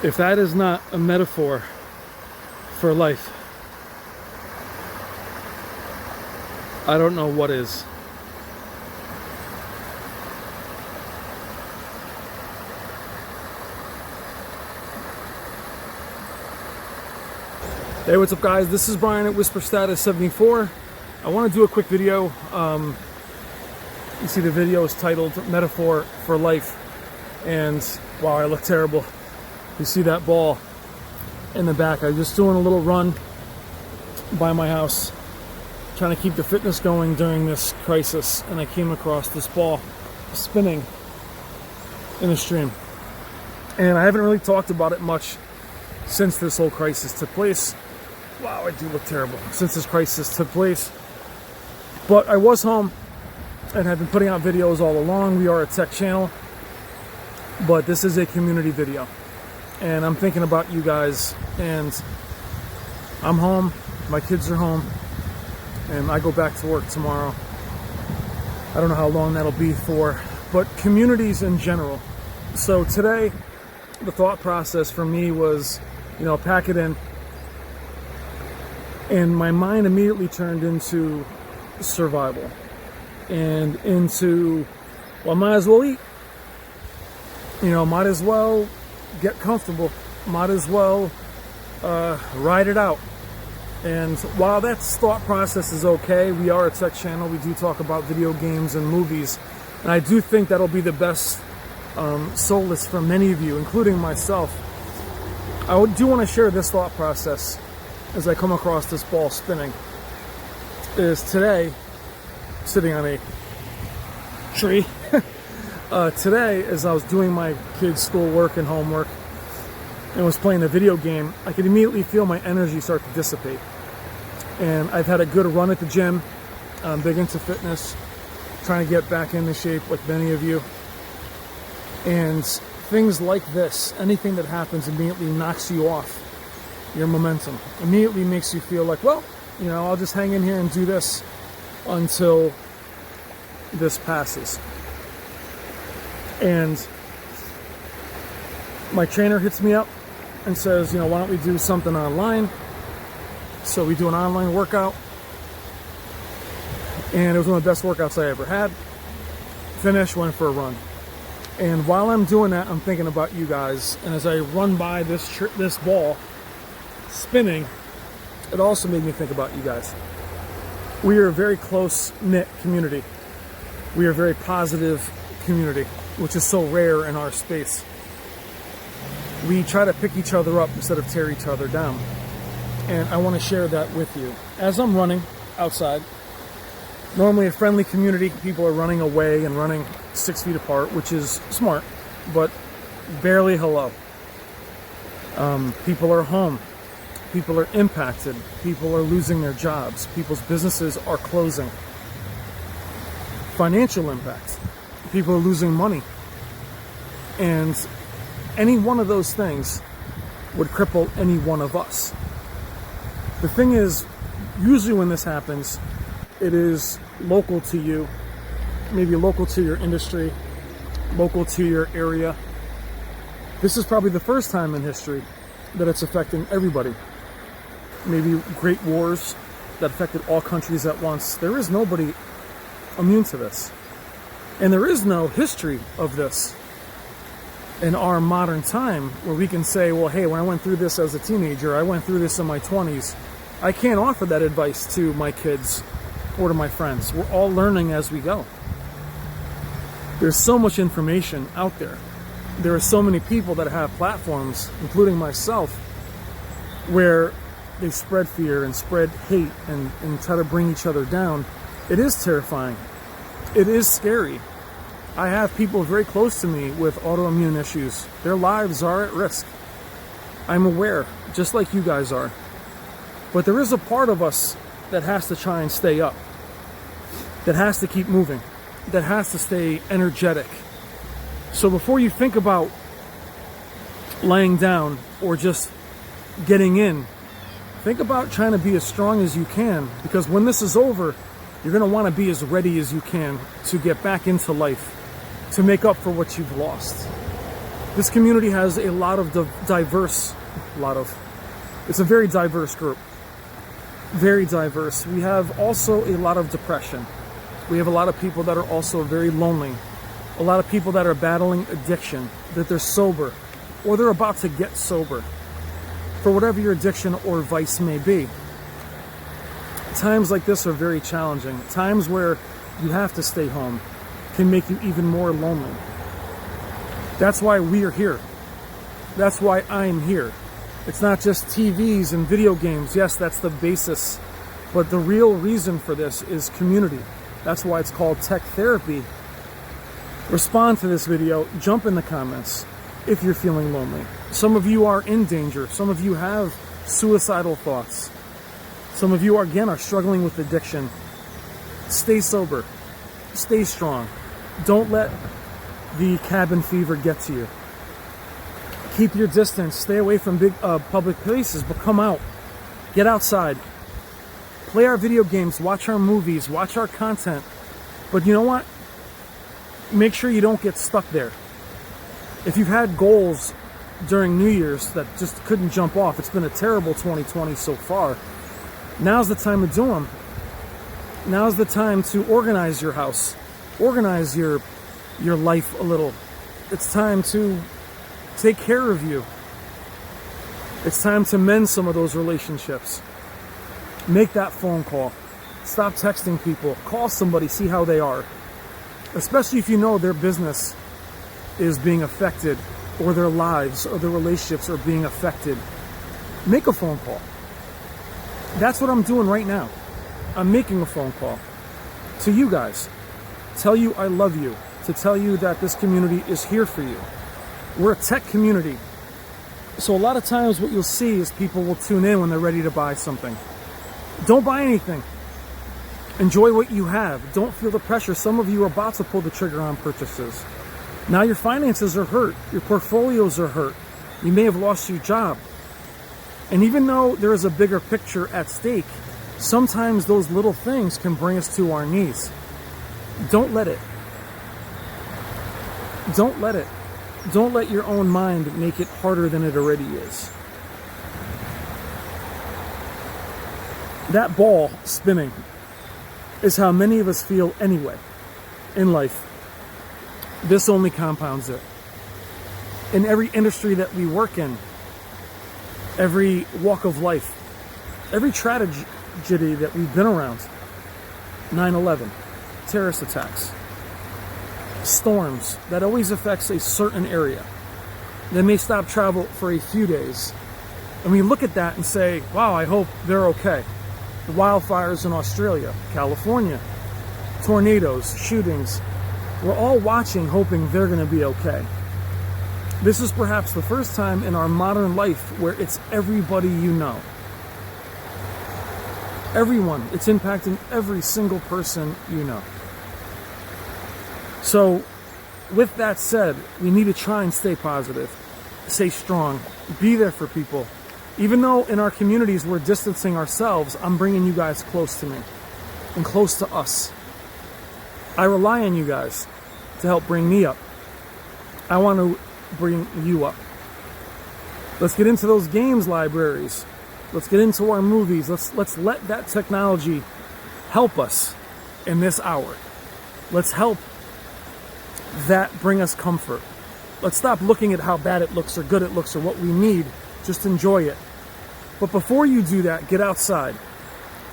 If that is not a metaphor for life, I don't know what is. Hey, what's up guys? This is Brian at Whisper Status 74. I want to do a quick video. You see the video is titled Metaphor for Life. And wow, I look terrible. You see that ball in the back. I was just doing a little run by my house, trying to keep the fitness going during this crisis, and I came across this ball spinning in a stream. And I haven't really talked about it much since this whole crisis took place. Wow, I do look terrible. Since this crisis took place. But I was home and have been putting out videos all along. We are a tech channel, but this is a community video. And I'm thinking about you guys, and I'm home, my kids are home, and I go back to work tomorrow. I don't know how long that'll be for, but communities in general. So today, the thought process for me was, pack it in. And my mind immediately turned into survival and into, well, might as well eat. Might as well get comfortable. Might as well ride it out. And while that thought process is okay, we are a tech channel. We do talk about video games and movies. And I do think that'll be the best solace for many of you, including myself. I do want to share this thought process as I come across this ball spinning. Is today, sitting on a tree, today as I was doing my kids' schoolwork and homework and was playing a video game, I could immediately feel my energy start to dissipate. And I've had a good run at the gym. I'm big into fitness, trying to get back into shape like many of you. And things like this, anything that happens immediately knocks you off your momentum. Immediately makes you feel like, well, I'll just hang in here and do this until this passes. And my trainer hits me up and says, why don't we do something online? So we do an online workout. And it was one of the best workouts I ever had. Finished, went for a run. And while I'm doing that, I'm thinking about you guys. And as I run by this ball spinning, it also made me think about you guys. We are a very close-knit community. We are a very positive community, which is so rare in our space. We try to pick each other up instead of tear each other down. And I want to share that with you. As I'm running outside, normally a friendly community, people are running away and running 6 feet apart, which is smart, but barely hello. People are home. People are impacted. People are losing their jobs. People's businesses are closing. Financial impact. People are losing money. And any one of those things would cripple any one of us. The thing is, usually when this happens, it is local to you, maybe local to your industry, local to your area. This is probably the first time in history that it's affecting everybody. Maybe great wars that affected all countries at once. There is nobody immune to this. And there is no history of this in our modern time where we can say, well, hey, when I went through this as a teenager, I went through this in my 20s. I can't offer that advice to my kids or to my friends. We're all learning as we go. There's so much information out there. There are so many people that have platforms, including myself, where they spread fear and spread hate and try to bring each other down. It is terrifying. It is scary. I have people very close to me with autoimmune issues. Their lives are at risk. I'm aware, just like you guys are. But there is a part of us that has to try and stay up, that has to keep moving, that has to stay energetic. So before you think about laying down or just getting in, think about trying to be as strong as you can, because when this is over, you're going to want to be as ready as you can to get back into life, to make up for what you've lost. This community has a lot of it's a very diverse group. Very diverse. We have also a lot of depression. We have a lot of people that are also very lonely. A lot of people that are battling addiction, that they're sober, or they're about to get sober, for whatever your addiction or vice may be. Times like this are very challenging. Times where you have to stay home can make you even more lonely. That's why we are here. That's why I'm here. It's not just TVs and video games. Yes, that's the basis. But the real reason for this is community. That's why it's called Tech Therapy. Respond to this video. Jump in the comments if you're feeling lonely. Some of you are in danger. Some of you have suicidal thoughts. Some of you, again, are struggling with addiction. Stay sober. Stay strong. Don't let the cabin fever get to you. Keep your distance. Stay away from big public places, but come out. Get outside. Play our video games. Watch our movies. Watch our content. But you know what? Make sure you don't get stuck there. If you've had goals during New Year's that just couldn't jump off, it's been a terrible 2020 so far. Now's the time to do them. Now's the time to organize your house. Organize your life a little. It's time to take care of you. It's time to mend some of those relationships. Make that phone call. Stop texting people. Call somebody, see how they are. Especially if you know their business is being affected, or their lives or their relationships are being affected. Make a phone call. That's what I'm doing right now. I'm making a phone call to you guys. Tell you I love you. To tell you that this community is here for you. We're a tech community. So a lot of times what you'll see is people will tune in when they're ready to buy something. Don't buy anything. Enjoy what you have. Don't feel the pressure. Some of you are about to pull the trigger on purchases. Now your finances are hurt. Your portfolios are hurt. You may have lost your job. And even though there is a bigger picture at stake, sometimes those little things can bring us to our knees. Don't let it. Don't let it. Don't let your own mind make it harder than it already is. That ball spinning is how many of us feel anyway in life. This only compounds it. In every industry that we work in, every walk of life, every tragedy that we've been around, 9/11, terrorist attacks, storms, that always affects a certain area. They may stop travel for a few days. And we look at that and say, wow, I hope they're okay. The wildfires in Australia, California, tornadoes, shootings. We're all watching, hoping they're going to be okay. This is perhaps the first time in our modern life where it's everybody you know. Everyone. It's impacting every single person you know. So, with that said, we need to try and stay positive, stay strong, be there for people. Even though in our communities we're distancing ourselves, I'm bringing you guys close to me and close to us. I rely on you guys to help bring me up. I want to bring you up. Let's get into those games libraries. Let's get into our movies. Let's let that technology help us in this hour. Let's help that bring us comfort. Let's stop looking at how bad it looks or good it looks or what we need. Just enjoy it. But before you do that, get outside.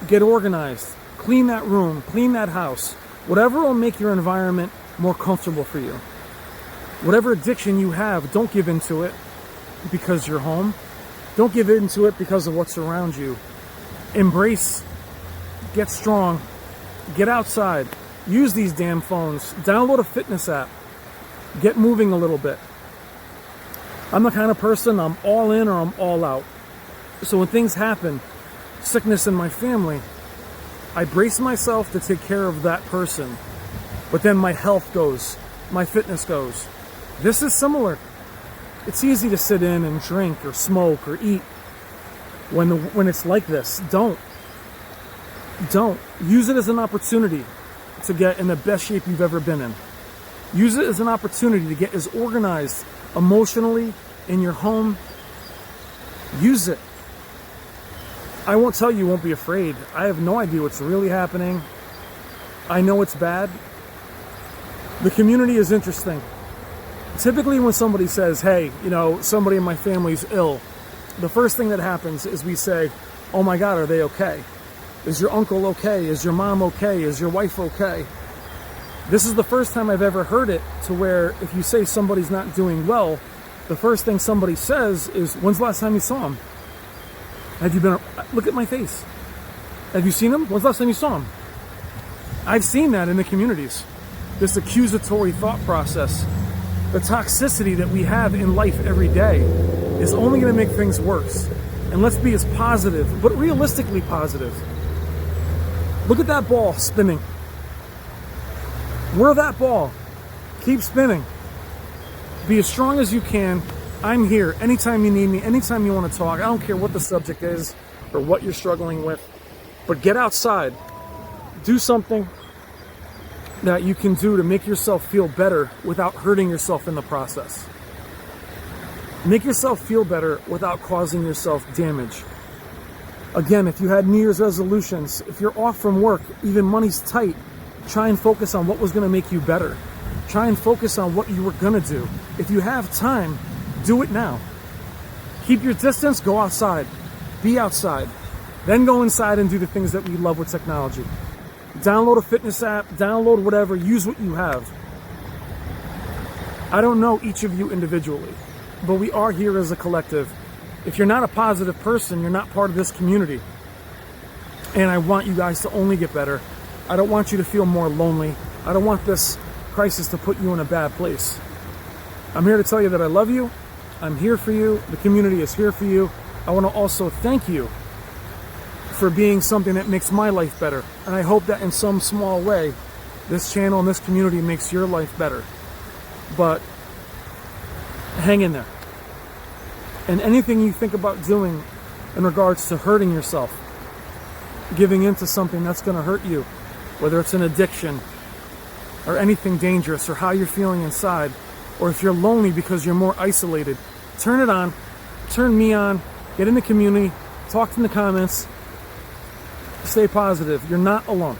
Get organized. Clean that room. Clean that house. Whatever will make your environment more comfortable for you. Whatever addiction you have, don't give into it because you're home. Don't give into it because of what's around you. Embrace. Get strong. Get outside. Use these damn phones. Download a fitness app. Get moving a little bit. I'm the kind of person, I'm all in or I'm all out. So when things happen, sickness in my family, I brace myself to take care of that person. But then my health goes, my fitness goes. This is similar. It's easy to sit in and drink or smoke or eat when it's like this. Don't. Use it as an opportunity to get in the best shape you've ever been in. Use it as an opportunity to get as organized emotionally, in your home. Use it. I won't tell you won't be afraid. I have no idea what's really happening. I know it's bad. The community is interesting. Typically when somebody says, hey, somebody in my family's ill, the first thing that happens is we say, oh my God, are they okay? Is your uncle okay? Is your mom okay? Is your wife okay? This is the first time I've ever heard it to where if you say somebody's not doing well, the first thing somebody says is, when's the last time you saw him? Have you been, look at my face. Have you seen him? When's the last time you saw him? I've seen that in the communities. This accusatory thought process, the toxicity that we have in life every day is only going to make things worse. And let's be as positive, but realistically positive. Look at that ball spinning. Whirl that ball. Keep spinning. Be as strong as you can. I'm here anytime you need me, anytime you want to talk. I don't care what the subject is or what you're struggling with, but get outside. Do something that you can do to make yourself feel better without hurting yourself in the process. Make yourself feel better without causing yourself damage. Again, if you had New Year's resolutions, if you're off from work, even money's tight, try and focus on what was going to make you better. Try and focus on what you were going to do. If you have time, do it now. Keep your distance, go outside. Be outside. Then go inside and do the things that we love with technology. Download a fitness app, download whatever, use what you have. I don't know each of you individually, but we are here as a collective. If you're not a positive person, you're not part of this community. And I want you guys to only get better. I don't want you to feel more lonely. I don't want this crisis to put you in a bad place. I'm here to tell you that I love you. I'm here for you. The community is here for you. I want to also thank you for being something that makes my life better. And I hope that in some small way, this channel and this community makes your life better. But hang in there. And anything you think about doing in regards to hurting yourself, giving into something that's going to hurt you, whether it's an addiction or anything dangerous or how you're feeling inside, or if you're lonely because you're more isolated, turn it on, turn me on, get in the community, talk in the comments, stay positive. You're not alone.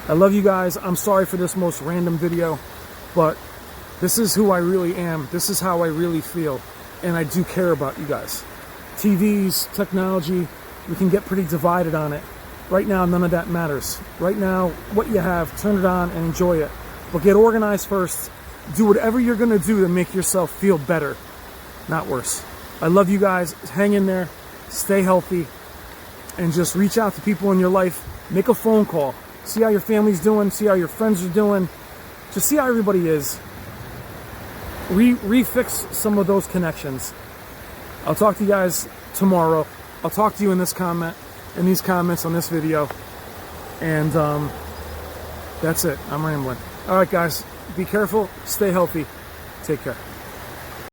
I love you guys. I'm sorry for this most random video, but this is who I really am. This is how I really feel. And I do care about you guys. TVs, technology, we can get pretty divided on it. Right now, none of that matters. Right now, what you have, turn it on and enjoy it. But get organized first. Do whatever you're going to do to make yourself feel better, not worse. I love you guys. Hang in there. Stay healthy. And just reach out to people in your life. Make a phone call. See how your family's doing. See how your friends are doing. Just see how everybody is. Refix some of those connections. I'll talk to you guys tomorrow. I'll talk to you in these comments on this video. And that's it. I'm rambling. All right, guys. Be careful. Stay healthy. Take care.